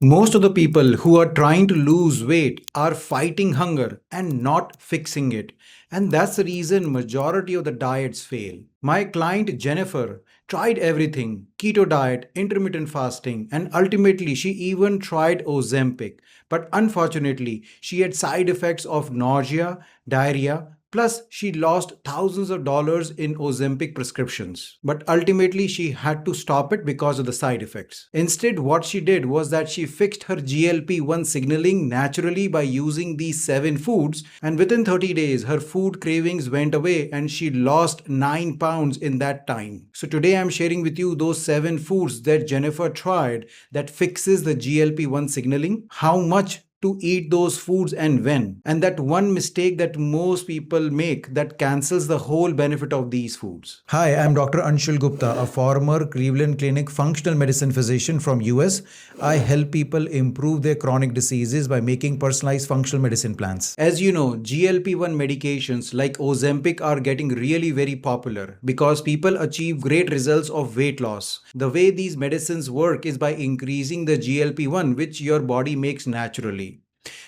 Most of the people who are trying to lose weight are fighting hunger and not fixing it. And that's the reason majority of the diets fail. My client Jennifer tried everything: keto diet, intermittent fasting, and ultimately she even tried Ozempic. But unfortunately, she had side effects of nausea, diarrhea, plus, she lost thousands of dollars in Ozempic prescriptions. But ultimately, she had to stop it because of the side effects. Instead, what she did was that she fixed her GLP-1 signaling naturally by using these 7 foods, and within 30 days, her food cravings went away and she lost 9 pounds in that time. So today I'm sharing with you those 7 foods that Jennifer tried that fixes the GLP-1 signaling, how much to eat those foods and when, and that one mistake that most people make that cancels the whole benefit of these foods. Hi, I'm Dr. Anshul Gupta, a former Cleveland Clinic functional medicine physician from US. I help people improve their chronic diseases by making personalized functional medicine plans. As you know, GLP-1 medications like Ozempic are getting really very popular because people achieve great results of weight loss. The way these medicines work is by increasing the GLP-1 which your body makes naturally.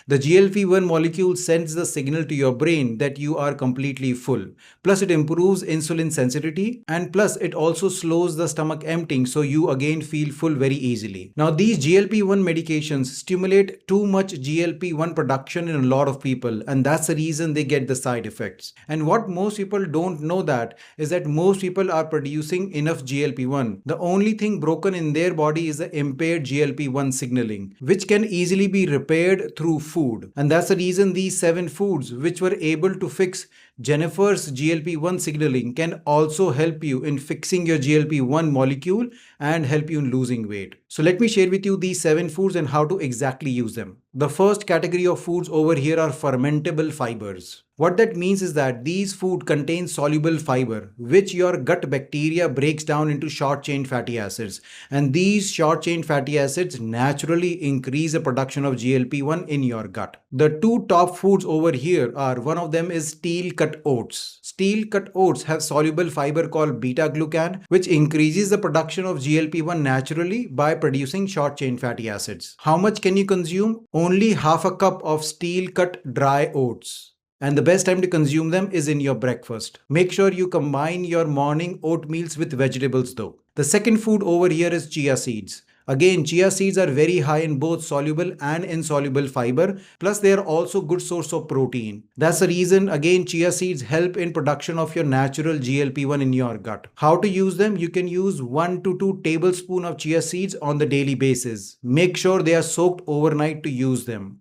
The GLP-1 molecule sends the signal to your brain that you are completely full. Plus, it improves insulin sensitivity, and plus, it also slows the stomach emptying, so you again feel full very easily. Now, these GLP-1 medications stimulate too much GLP-1 production in a lot of people, and that's the reason they get the side effects. And what most people don't know that is that most people are producing enough GLP-1. The only thing broken in their body is the impaired GLP-1 signaling, which can easily be repaired through food. And that's the reason these 7 foods, which were able to fix Jennifer's GLP-1 signaling, can also help you in fixing your GLP-1 molecule and help you in losing weight. So let me share with you these 7 foods and how to exactly use them. The first category of foods over here are fermentable fibers. What that means is that these food contain soluble fiber, which your gut bacteria breaks down into short-chain fatty acids. And these short-chain fatty acids naturally increase the production of GLP-1 in your gut. The two top foods over here are, one of them is steel-cut oats. Steel-cut oats have soluble fiber called beta-glucan, which increases the production of GLP-1 naturally by producing short-chain fatty acids. How much can you consume? Only half a cup of steel-cut dry oats. And the best time to consume them is in your breakfast. Make sure you combine your morning oatmeals with vegetables though. The second food over here is chia seeds. Again, chia seeds are very high in both soluble and insoluble fiber, plus they are also good source of protein. That's the reason, again, chia seeds help in production of your natural GLP-1 in your gut. How to use them? You can use 1 to 2 tablespoons of chia seeds on the daily basis. Make sure they are soaked overnight to use them.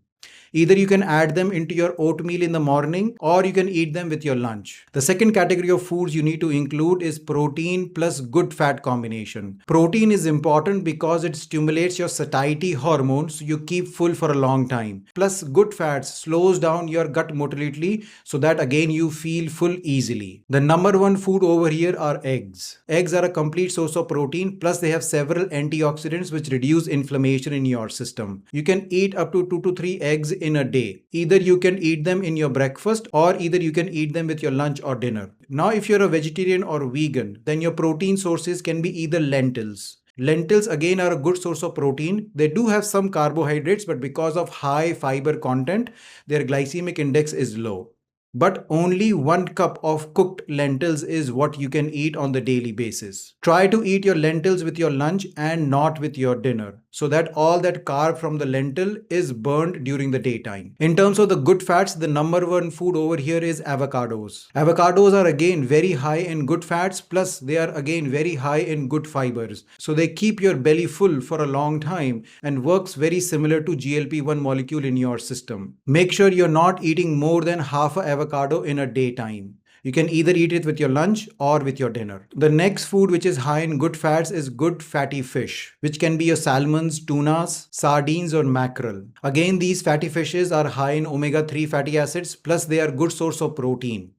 Either you can add them into your oatmeal in the morning or you can eat them with your lunch. The second category of foods you need to include is protein plus good fat combination. Protein is important because it stimulates your satiety hormone so you keep full for a long time. Plus good fats slows down your gut motility so that again you feel full easily. The number one food over here are eggs. Eggs are a complete source of protein, plus they have several antioxidants which reduce inflammation in your system. You can eat up to 2 to 3 eggs in a day. Either you can eat them in your breakfast or either you can eat them with your lunch or dinner. Now, if you're a vegetarian or vegan, then your protein sources can be either lentils. Lentils again are a good source of protein. They do have some carbohydrates, but because of high fiber content, their glycemic index is low. But only 1 cup of cooked lentils is what you can eat on the daily basis. Try to eat your lentils with your lunch and not with your dinner, so that all that carb from the lentil is burned during the daytime. In terms of the good fats, the number one food over here is avocados. Avocados are again very high in good fats, plus they are again very high in good fibers. So they keep your belly full for a long time and works very similar to GLP-1 molecule in your system. Make sure you're not eating more than half a avocado in a daytime. You can either eat it with your lunch or with your dinner. The next food which is high in good fats is good fatty fish, which can be your salmons, tunas, sardines or mackerel. Again, these fatty fishes are high in omega-3 fatty acids, plus they are good source of protein.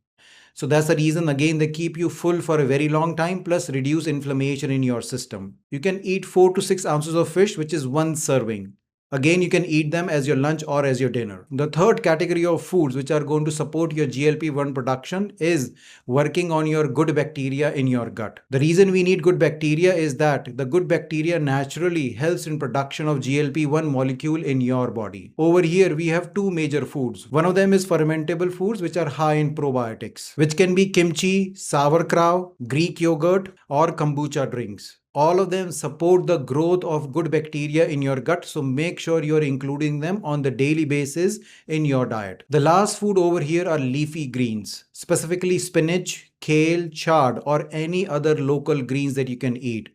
So that's the reason again they keep you full for a very long time, plus reduce inflammation in your system. You can eat 4 to 6 ounces of fish, which is 1 serving. Again, you can eat them as your lunch or as your dinner. The third category of foods which are going to support your GLP-1 production is working on your good bacteria in your gut. The reason we need good bacteria is that the good bacteria naturally helps in production of GLP-1 molecule in your body. Over here, we have two major foods. One of them is fermentable foods which are high in probiotics, which can be kimchi, sauerkraut, Greek yogurt, or kombucha drinks. All of them support the growth of good bacteria in your gut, so make sure you're including them on the daily basis in your diet. The last food over here are leafy greens, specifically spinach, kale, chard, or any other local greens that you can eat.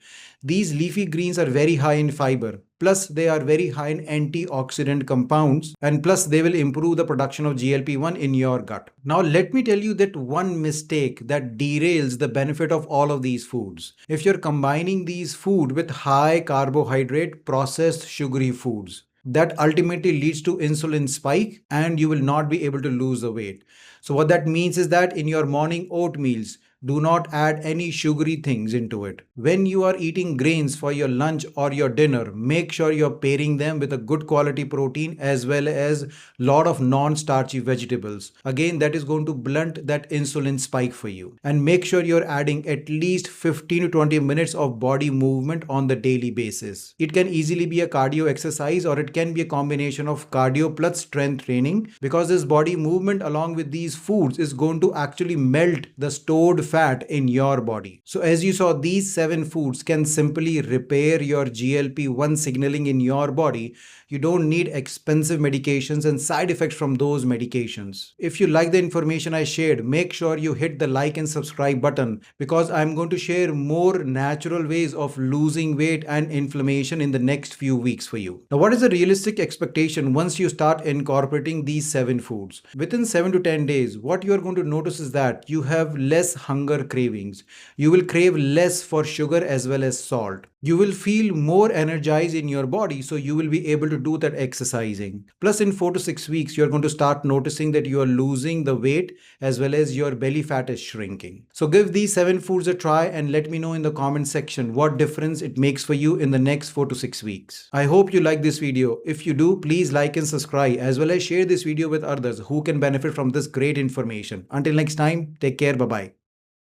These leafy greens are very high in fiber, plus they are very high in antioxidant compounds, and plus they will improve the production of GLP-1 in your gut. Now let me tell you that one mistake that derails the benefit of all of these foods. If you're combining these food with high carbohydrate processed sugary foods, that ultimately leads to insulin spike and you will not be able to lose the weight. So what that means is that in your morning oatmeals, do not add any sugary things into it. When you are eating grains for your lunch or your dinner, make sure you're pairing them with a good quality protein as well as lot of non-starchy vegetables. Again, that is going to blunt that insulin spike for you. And make sure you're adding at least 15 to 20 minutes of body movement on the daily basis. It can easily be a cardio exercise or it can be a combination of cardio plus strength training, because this body movement along with these foods is going to actually melt the stored fat in your body. So as you saw, these 7 foods can simply repair your GLP-1 signaling in your body. You don't need expensive medications and side effects from those medications. If you like the information I shared, make sure you hit the like and subscribe button, because I'm going to share more natural ways of losing weight and inflammation in the next few weeks for you. Now, what is the realistic expectation once you start incorporating these 7 foods? Within 7 to 10 days, what you are going to notice is that you have less hunger cravings. You will crave less for sugar as well as salt. You will feel more energized in your body, so you will be able to do that exercising. Plus, in 4 to 6 weeks, you're going to start noticing that you are losing the weight as well as your belly fat is shrinking. So give these 7 foods a try and let me know in the comment section what difference it makes for you in the next 4 to 6 weeks. I hope you like this video. If you do, please like and subscribe as well as share this video with others who can benefit from this great information. Until next time, take care. Bye-bye.